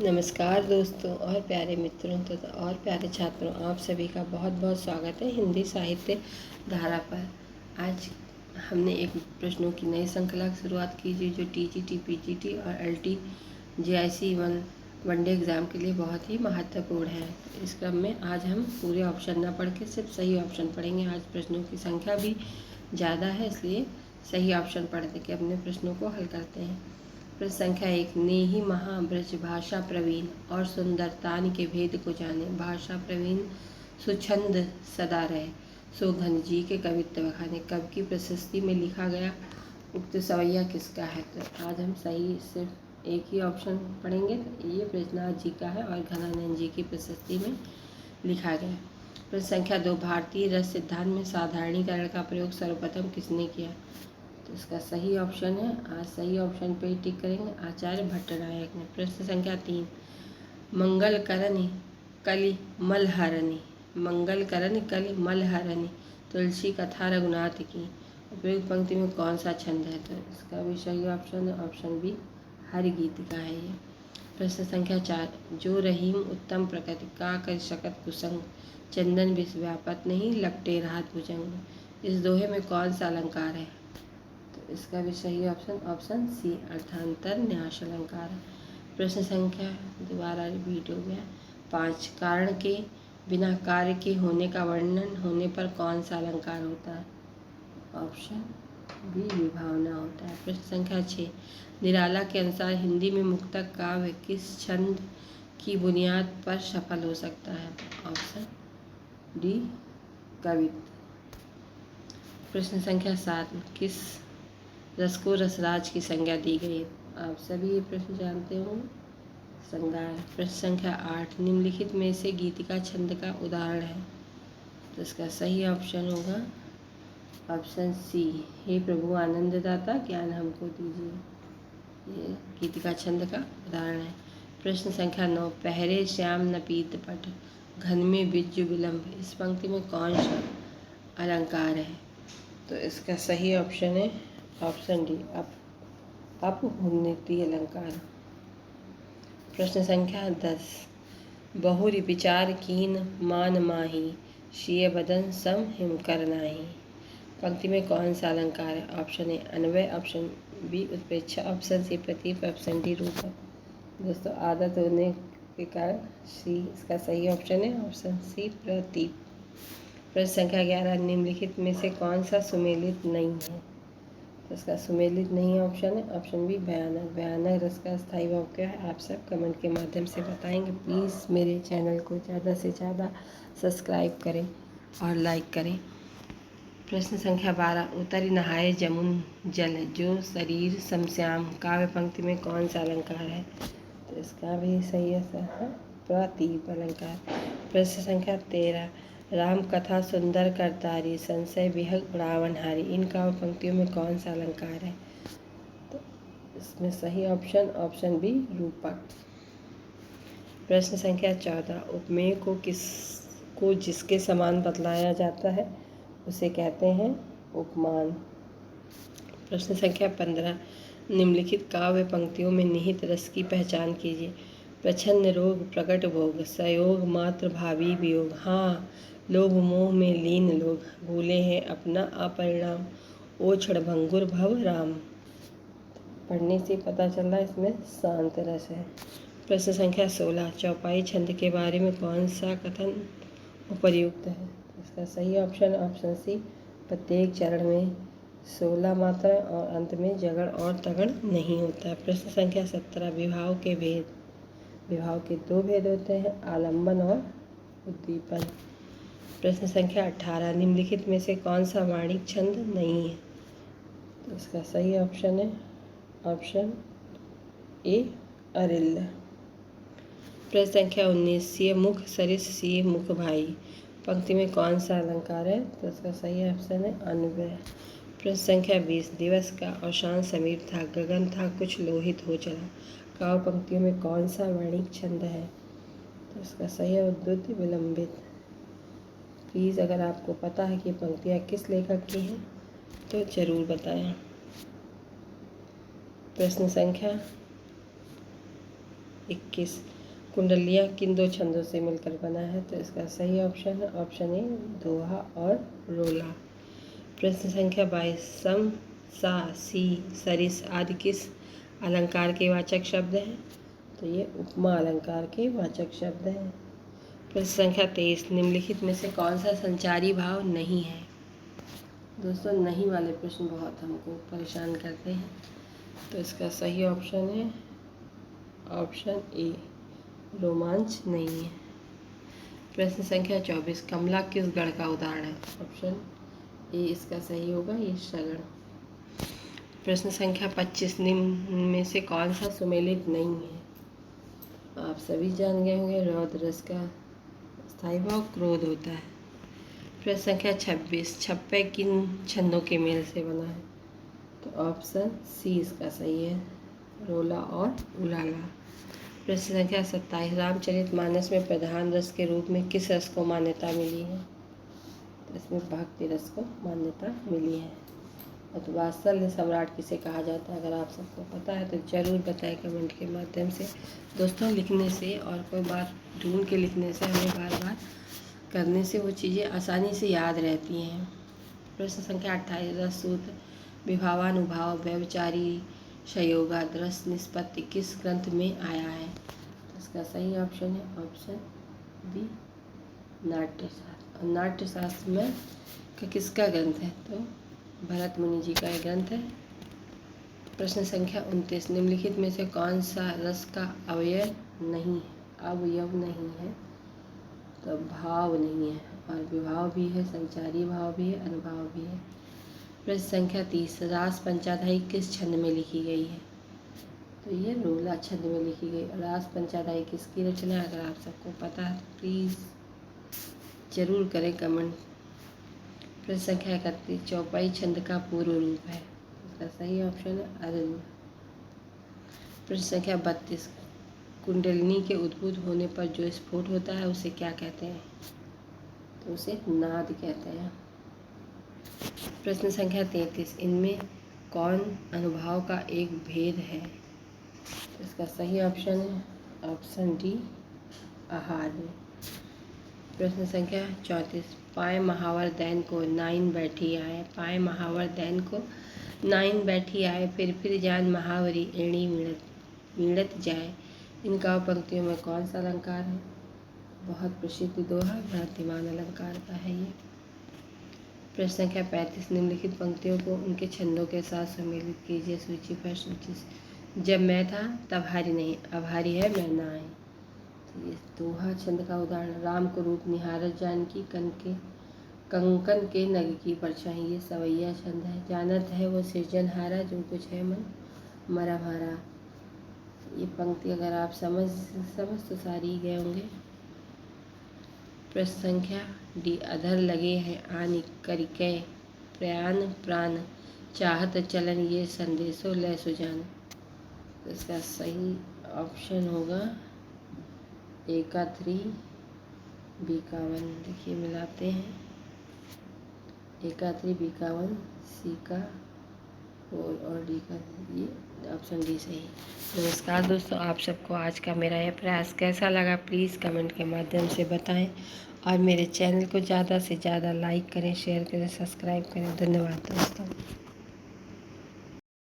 नमस्कार दोस्तों और प्यारे मित्रों तथा और प्यारे छात्रों, आप सभी का बहुत बहुत स्वागत है हिंदी साहित्य धारा पर। आज हमने एक प्रश्नों की नई श्रृंखला की शुरुआत कीजिए जो टीजीटी, पीजीटी और एलटी जेआईसी वनडे एग्ज़ाम के लिए बहुत ही महत्वपूर्ण है। इस क्रम में आज हम पूरे ऑप्शन न पढ़ के सिर्फ सही ऑप्शन पढ़ेंगे। आज प्रश्नों की संख्या भी ज़्यादा है, इसलिए सही ऑप्शन पढ़ के अपने प्रश्नों को हल करते हैं। प्रश्न संख्या 1, नेहि महा ब्रज भाषा प्रवीण और सुंदरतान के भेद को जाने। भाषा प्रवीण सुछंद सदा रहे, सो घन जी के कवित्व बखाने। कवि की प्रशस्ति में लिखा गया उक्त सवैया किसका है? तो आज हम सही सिर्फ एक ही ऑप्शन पढ़ेंगे। ये ब्रजनाथ जी का है और घनानंद जी की प्रशस्ति में लिखा गया। प्रश्न संख्या 2, भारतीय रस सिद्धांत में साधारणीकरण का प्रयोग सर्वप्रथम किसने किया? तो इसका सही ऑप्शन है, आज सही ऑप्शन पे टिक करेंगे, आचार्य भट्टनायक ने। प्रश्न संख्या 3, मंगल करनि कलि मलहरनि। मंगल करनि कलि मलहरनि तुलसी कथा रघुनाथ की। उपयुक्त पंक्ति में कौन सा छंद है? तो इसका भी सही ऑप्शन है, ऑप्शन बी हरिगीत का है ये। प्रश्न संख्या 4, जो रहीम उत्तम प्रकृति का कर शकत कुसंग। चंदन विष व्यापत नहीं लपटे राहत भुजंग। इस दोहे में कौन सा अलंकार है? तो इसका भी सही ऑप्शन ऑप्शन सी अर्थांतर न्यास अलंकार है। प्रश्न संख्या दोबारा रिपीट हो गया 5, कारण के बिना कार्य के होने का वर्णन होने पर कौन सा अलंकार होता है? ऑप्शन बी विभावना होता है। प्रश्न संख्या 6, निराला के अनुसार हिंदी में मुक्तक काव्य किस छंद की बुनियाद पर सफल हो सकता है? ऑप्शन डी कवित्व। प्रश्न संख्या 7, किस रस को रसराज की संज्ञा दी गई है? आप सभी ये प्रश्न जानते होंगे, श्रृंगार। प्रश्न संख्या 8, निम्नलिखित में से गीतिका छंद का उदाहरण है? तो इसका सही ऑप्शन होगा ऑप्शन सी, हे प्रभु आनंददाता ज्ञान हमको दीजिए। ये गीतिका छंद का उदाहरण है। प्रश्न संख्या 9, पहरे श्याम न पीत पट घन में बिज्जु विलंब। इस पंक्ति में कौन सा अलंकार है? तो इसका सही ऑप्शन है ऑप्शन डी अपहुन्नति अलंकार। प्रश्न संख्या 10, बहुरी विचार कीन मान माही शिय बदन सम हिम कर नाही। पंक्ति में कौन सा अलंकार है? ऑप्शन ए अन्वय, ऑप्शन बी उत्प्रेक्षा, ऑप्शन सी प्रतीप, ऑप्शन डी रूपक। दोस्तों आदत होने के कारण सी इसका सही ऑप्शन है, ऑप्शन सी प्रतीप। प्रश्न संख्या 11, निम्नलिखित में से कौन सा सुमेलित नहीं है? तो इसका सुमेलित नहीं ऑप्शन है, ऑप्शन बी भयानक। भयानक रस का स्थायी भाव क्या है? आप सब कमेंट के माध्यम से बताएंगे। प्लीज़ मेरे चैनल को ज़्यादा से ज़्यादा सब्सक्राइब करें और लाइक करें। प्रश्न संख्या 12, उतरि नहाए जमुन जल जो शरीर समश्याम। काव्य पंक्ति में कौन सा अलंकार है? तो इसका भी सही है प्रतीप अलंकार। प्रश्न संख्या 13, राम कथा सुंदर करतारी संशय विहग रावणहारी। इन काव्य पंक्तियों में कौन सा अलंकार है? तो इसमें सही ऑप्शन ऑप्शन बी रूपक। प्रश्न संख्या 14, उपमेय को जिसके समान बतलाया जाता है उसे कहते हैं उपमान। प्रश्न संख्या 15, निम्नलिखित काव्य पंक्तियों में निहित रस की पहचान कीजिए। प्रच्छन्न रोग प्रकट भोग सयोग मात्र भावी वियोग। हाँ लोभ मोह में लीन लोग भूले हैं अपना अपरिणाम। ओ क्षणभंगुर भव राम। पढ़ने से पता चल रहा है इसमें शांत रस है। प्रश्न संख्या 16, चौपाई छंद के बारे में कौन सा कथन उपर्युक्त है? इसका सही ऑप्शन ऑप्शन सी, प्रत्येक चरण में 16 मात्रा और अंत में जगड़ और तगड़ नहीं होता। प्रश्न संख्या 17, विभाव के भेद। विभाव के 2 भेद होते हैं, आलंबन और उद्दीपन। प्रश्न संख्या 18, निम्नलिखित में से कौन सा वाणिक छंद नहीं है? तो इसका सही ऑप्शन है ऑप्शन ए अरिल्द। प्रश्न संख्या 19, सिय मुख सरिस सिय मुख भाई। पंक्ति में कौन सा अलंकार है? तो इसका सही ऑप्शन है अन्वय। प्रश्न संख्या 20, दिवस का अवसान समीप था गगन था कुछ लोहित हो चला। काव्य पंक्तियों में कौन सा वर्णिक छंद है? तो इसका सही है उद्धृत विलंबित। प्लीज़ अगर आपको पता है कि पंक्तियाँ किस लेखक की हैं तो ज़रूर बताएं। प्रश्न संख्या 21 कुंडलियाँ किन दो छंदों से मिलकर बना है? तो इसका सही ऑप्शन है ऑप्शन ए दोहा और रोला। प्रश्न संख्या 22 सम, सा, सी, सरिस आदि किस अलंकार के वाचक शब्द हैं? तो ये उपमा अलंकार के वाचक शब्द हैं। प्रश्न संख्या 23 निम्नलिखित में से कौन सा संचारी भाव नहीं है? दोस्तों नहीं वाले प्रश्न बहुत हमको परेशान करते हैं, तो इसका सही ऑप्शन है ऑप्शन ए रोमांच नहीं है। प्रश्न संख्या 24 कमला किस गण का उदाहरण है? ऑप्शन ए इसका सही होगा, ये शगण। प्रश्न संख्या 25 निम्न में से कौन सा सुमेलित नहीं है? आप सभी जान गए होंगे, रौद्र रस का स्थायी भाव क्रोध होता है। प्रश्न संख्या 26 छप्पे किन छंदों के मेल से बना है? तो ऑप्शन सी इसका सही है, रोला और उलाला। प्रश्न संख्या 27 रामचरितमानस में प्रधान रस के रूप में किस रस को मान्यता मिली है? तो इसमें भक्ति रस को मान्यता मिली है। और वात्सल्य सम्राट किसे कहा जाता है? अगर आप सबको पता है तो ज़रूर बताएं कमेंट के माध्यम से। दोस्तों लिखने से और कोई बात ढूंढ के लिखने से, हमें बार बार करने से वो चीज़ें आसानी से याद रहती हैं। प्रश्न संख्या 28 रस सूत्र विभावानुभाव व्यभिचारी संयोगाद रस निष्पत्ति किस ग्रंथ में आया है? तो इसका सही ऑप्शन है ऑप्शन बी नाट्यशास्त्र। और नाट्यशास्त्र में किसका ग्रंथ है? तो भरत मुनि जी का यह ग्रंथ है। प्रश्न संख्या 29 निम्नलिखित में से कौन सा रस का अवयव नहीं है? तो भाव नहीं है, और विभाव भी है, संचारी भाव भी है, अनुभाव भी है। प्रश्न संख्या 30 रास पंचाध्यायी किस छंद में लिखी गई है? तो ये रोला छंद में लिखी गई। रास पंचाध्यायी किसकी रचना है? अगर आप सबको पता है तो प्लीज़ ज़रूर करें कमेंट। प्रश्न संख्या 31 चौपाई छंद का पूर्व रूप है? इसका सही ऑप्शन है अरण्य। प्रश्न संख्या 32 कुंडलिनी के उद्भूत होने पर जो स्फोट होता है उसे क्या कहते हैं? तो उसे नाद कहते हैं। प्रश्न संख्या 33 इनमें कौन अनुभाव का एक भेद है? तो इसका सही ऑप्शन है ऑप्शन डी आहार्य। प्रश्न संख्या 34 पाए महावर दैन को नाइन बैठी आए। पाए महावर दैन को नाइन बैठी आए, फिर जान महावरी एड़ी मिणत जाए। इन काव्य पंक्तियों में कौन सा अलंकार है? बहुत प्रसिद्ध दोहा भ्रांतिमान अलंकार का है ये। प्रश्न संख्या 35 निम्नलिखित पंक्तियों को उनके छंदों के साथ सम्मिलित कीजिए सूची पर सूची। जब मैं था तब हारी नहीं, अब हारी है मैं ना आई। तो ये दोहा छंद का उदाहरण राम को रूप निहारत जानकी कंकन के नग की परछाई, ये सवैया छंद है। जानत है वो सृजनहारा जो कुछ है मन मरा भारा। ये पंक्ति अगर आप समझ तो सारी गए होंगे। प्रश्न संख्या डी अधर लगे हैं आनि करिकै प्रयाण प्राण चाहत चलन ये संदेशो लय सुजान। तो इसका सही ऑप्शन होगा ए का 3 बी का 1। देखिए मिलाते हैं, ए का 3 बी का 1 सी का 4 और डी का, ये ऑप्शन डी सही। नमस्कार दोस्तों, आप सबको आज का मेरा यह प्रयास कैसा लगा प्लीज़ कमेंट के माध्यम से बताएं, और मेरे चैनल को ज़्यादा से ज़्यादा लाइक करें, शेयर करें, सब्सक्राइब करें। धन्यवाद दोस्तों।